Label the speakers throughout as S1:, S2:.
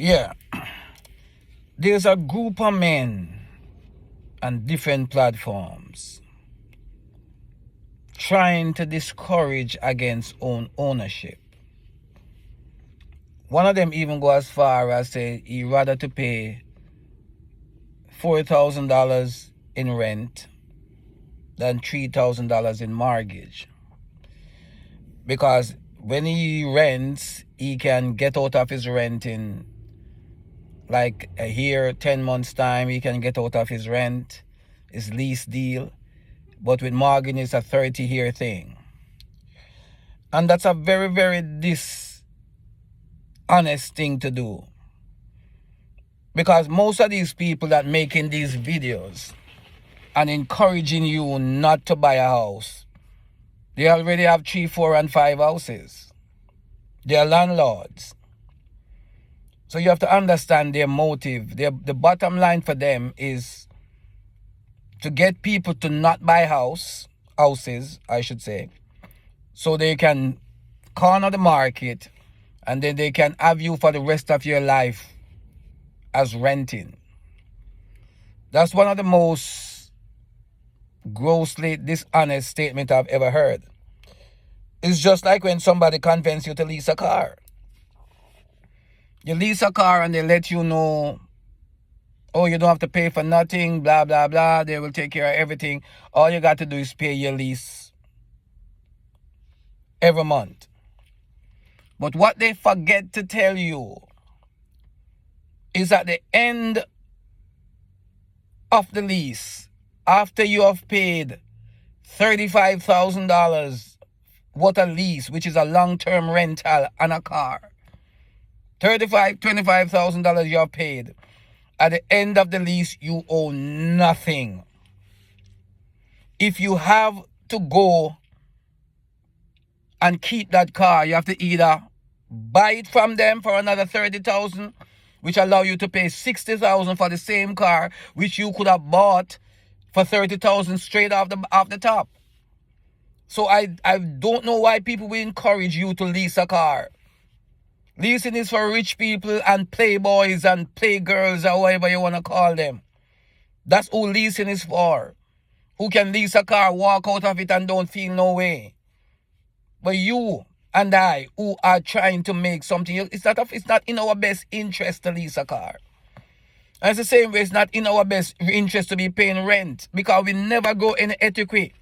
S1: Yeah, there's a group of men on different platforms trying to discourage against ownership. One of them even go as far as say he rather to pay $4,000 in rent than $3,000 in mortgage. Because when he rents, he can get out of his rent in like a year, 10 months time. He can get out of his rent, his lease deal. But with mortgage, it's a 30-year thing. And that's a very, very dishonest thing to do. Because most of these people that making these videos and encouraging you not to buy a house, they already have 3, 4, and 5 houses. They are landlords. So you have to understand their motive. The bottom line for them is to get people to not buy houses, I should say, so they can corner the market and then they can have you for the rest of your life as renting. That's one of the most grossly dishonest statement I've ever heard. It's just like when somebody convinces you to lease a car. You lease a car and they let you know, oh, you don't have to pay for nothing, blah, blah, blah. They will take care of everything. All you got to do is pay your lease every month. But what they forget to tell you is at the end of the lease, after you have paid $35,000 worth of lease, which is a long-term rental on a car, $25,000 you have paid. At the end of the lease, you owe nothing. If you have to go and keep that car, you have to either buy it from them for another $30,000, which allow you to pay $60,000 for the same car, which you could have bought for $30,000 straight off the top. So I don't know why people will encourage you to lease a car. Leasing is for rich people and playboys and playgirls or whatever you want to call them. That's who leasing is for. Who can lease a car, walk out of it and don't feel no way. But you and I, who are trying to make something, it's not in our best interest to lease a car. And it's the same way it's not in our best interest to be paying rent, because we never go in etiquette.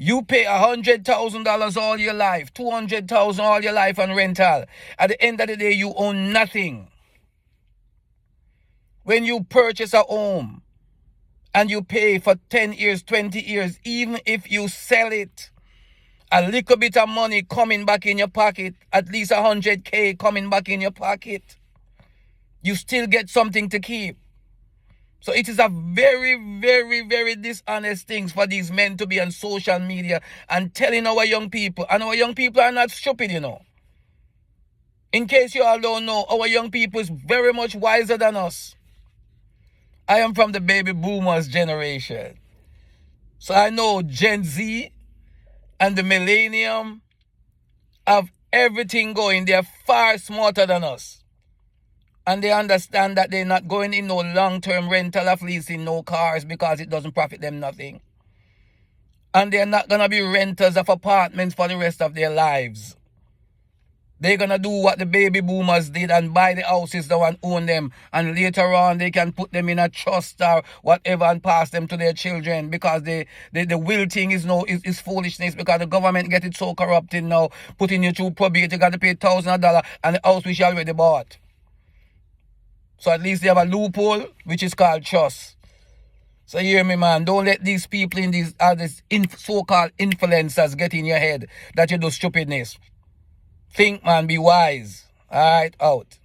S1: You pay $100,000 all your life, $200,000 all your life on rental. At the end of the day, you own nothing. When you purchase a home and you pay for 10 years, 20 years, even if you sell it, a little bit of money coming back in your pocket, at least $100K coming back in your pocket, you still get something to keep. So it is a very, very, very dishonest thing for these men to be on social media and telling our young people. And our young people are not stupid, you know. In case you all don't know, our young people is very much wiser than us. I am from the baby boomers generation. So I know Gen Z and the millennium have everything going. They are far smarter than us. And they understand that they're not going in no long-term rental of leasing no cars because it doesn't profit them nothing. And they're not going to be renters of apartments for the rest of their lives. They're going to do what the baby boomers did and buy the houses now and own them. And later on, they can put them in a trust or whatever and pass them to their children, because the will thing is foolishness, because the government get it so corrupted now. Putting you through probate, you got to pay $1,000 and the house which you already bought. So at least they have a loophole, which is called trust. So hear me, man. Don't let these people in these so-called influencers get in your head that you do stupidness. Think, man. Be wise. All right, out.